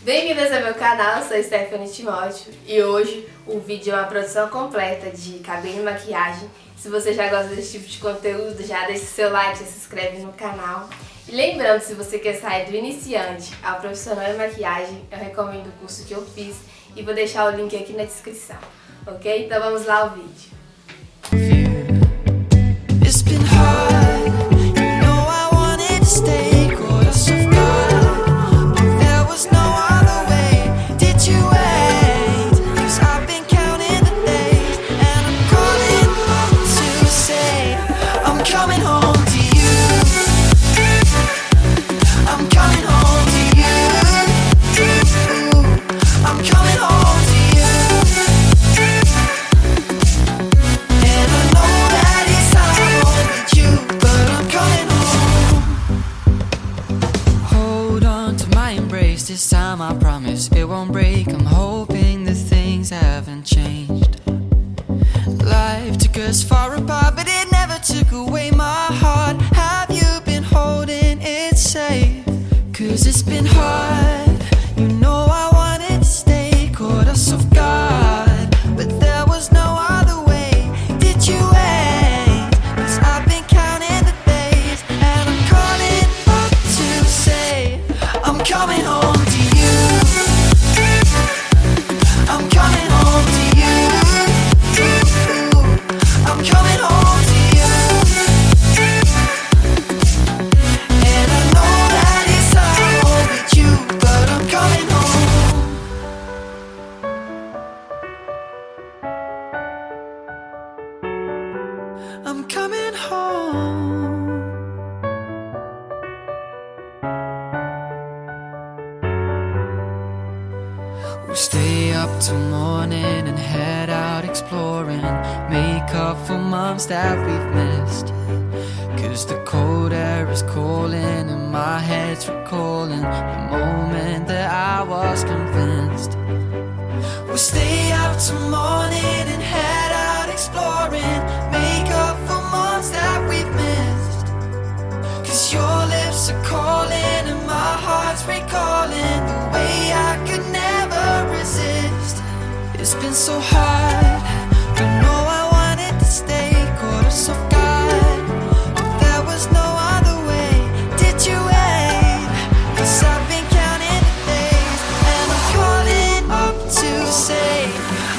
Bem-vindas ao meu canal, eu sou Stephanie Timóteo e hoje o vídeo é uma produção completa de cabelo e maquiagem. Se você já gosta desse tipo de conteúdo, já deixa seu like, já se inscreve no canal. E lembrando, se você quer sair do iniciante ao profissional em maquiagem, eu recomendo o curso que eu fiz e vou deixar o link aqui na descrição, ok? Então vamos lá ao vídeo. It's been hard, you know I wanted to stay, caught us off guard, but there was no other way. Did you wait? 'Cause I've been counting the days, and I'm calling home to say I'm coming home to you. I'm coming home to you. I'm coming home to you. And I know that it's hard with you, but I'm coming home. Hold on to my embrace, this time I promise it won't break. I'm hoping that things haven't changed. Life took us far apart, but it never took away my heart. Have you been holding it safe? 'Cause it's been hard, you know I wanted to stay, caught us off guard, but there was no other way. Did you wait? 'Cause I've been counting the days, and I'm calling up to say I'm coming home to you. I'm coming home to you. I'm coming home to you. And I know that it's hard with you, but I'm coming home. I'm coming home. We'll stay up till morning and head out exploring, make up for months that we've missed. 'Cause the cold air is calling and my head's recalling the moment that I was convinced. We'll stay up till morning and head out exploring, make up for months that we've missed. 'Cause your lips are calling and my heart's recalling the way I could never resist. It's been so hard, you know I wanted to stay, caught us off guard, but there was no other way. Did you wait? 'Cause I've been counting the days, and I'm calling up to say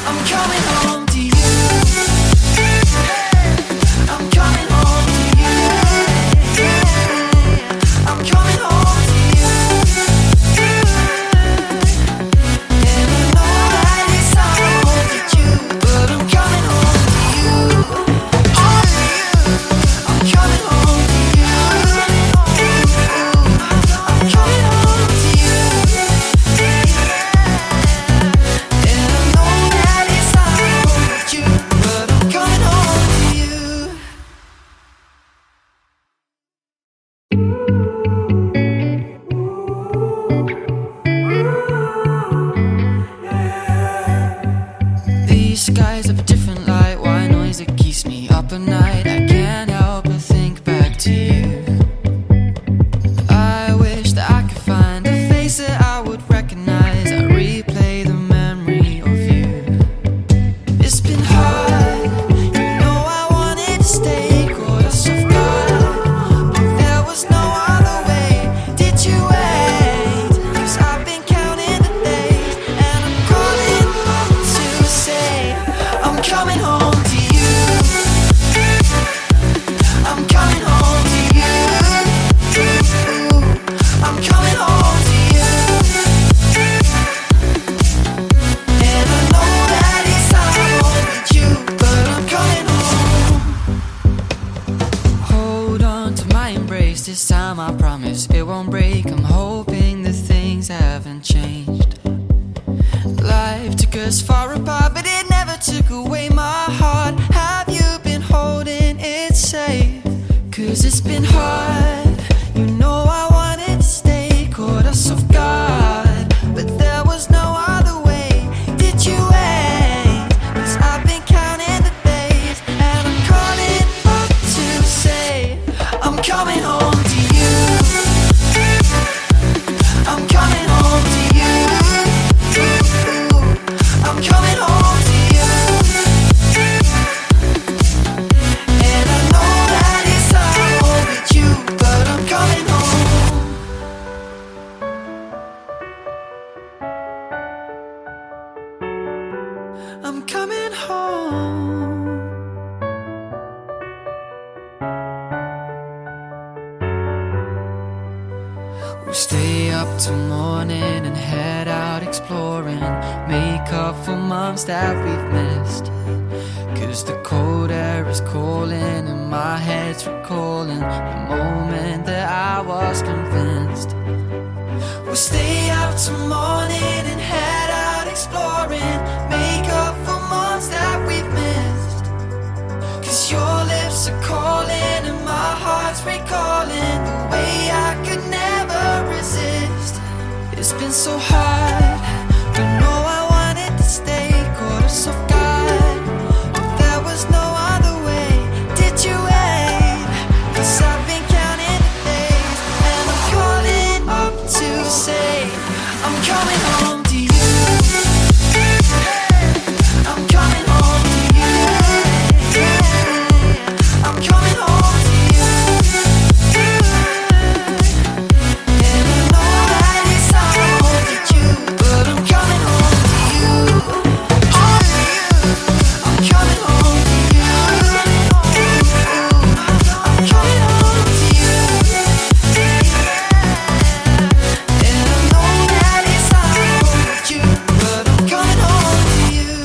I'm coming home to you. I'm coming home to you. I'm coming home to you. And I know that it's hard with you, I'm coming home. We'll stay up till morning and head out exploring, make up for months that we've missed. Cause the cold air is calling and my head's recalling the moment that I was convinced. We'll stay up till morning and head out exploring, make up for months that we've missed. Cause your lips are calling and my heart's recalling the way I could never resist. It's been so hard, but no, I wanted to stay, caught us off guard, but there was no other way. Did you wait? Cause I've been counting the days, and I'm calling up to say I'm coming home to you. I'm coming home to you. I'm coming home to you. And I know that it's hard to you, but I'm coming home to you. I'm coming home to you. I'm coming home to you. And I know that it's hard to you, but I'm coming home to you.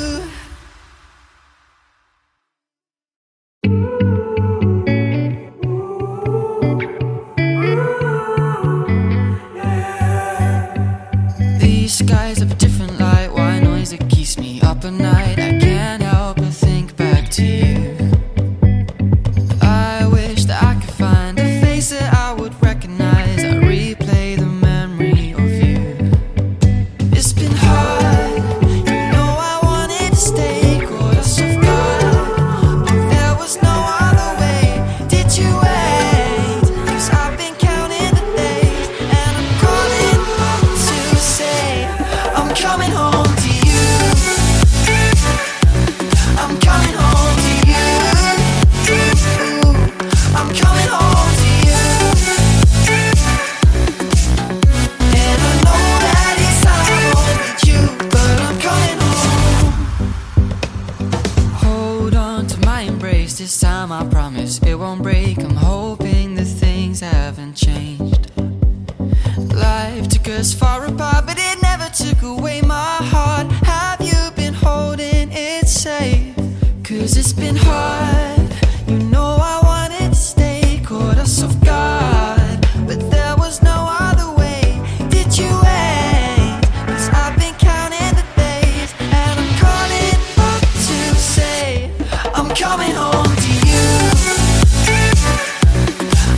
These skies have a different light, white noise that keeps me up at night. I can't help but think back to you. I wish that I could find a face that I would recognize. I replay the memory of you. It's been hard, you know I wanted to stay, caught us off guard, but there was no other way. Did you wait? Cause I've been counting the days, and I'm calling up to say I'm coming home to you. I'm coming home to you. I'm coming home to you. And I know that it's hard with you, but I'm coming home. Hold on to my embrace, this time I promise it won't break. I'm hoping that things haven't changed. Life took us far apart, but it never took away my heart. Have you been holding it safe? Cause it's been hard, you know I wanted to stay, caught us off guard, but there was no other way. Did you wait? Cause I've been counting the days, and I'm calling up to say I'm coming home to you.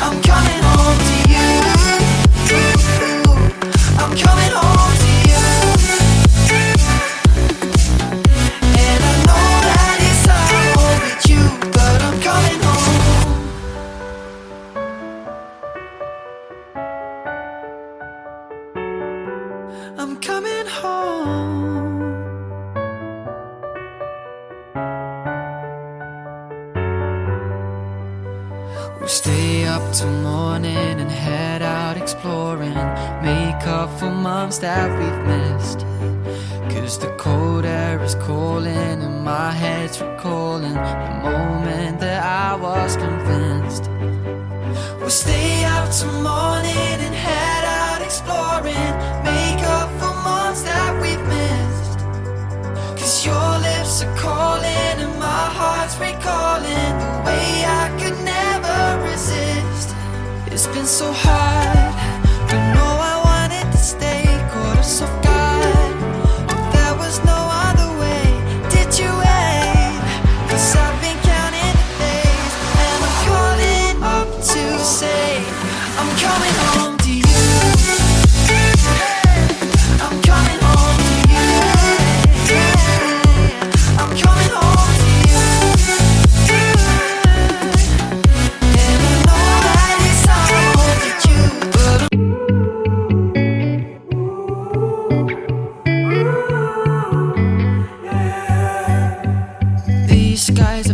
I'm coming home to you. I'm coming home to you. And I know that it's hard with you, but I'm coming home. I'm coming home. We'll stay up till morning and head out exploring, make up for months that we've missed. Cause the cold air is calling and my head's recalling the moment that I was convinced. We'll stay up till morning and head out exploring, make up for months that we've missed. Cause your lips are calling and my heart's recalling the way I could never resist. It's been so hard, but no, I wanted to stay, caught us off guard, but there was no other way. Did you wait? Cause I've been counting the days, and I'm calling up to say I'm coming home to you. I'm coming home to you. I'm coming home to you. And I know that it's hard with you, but these skies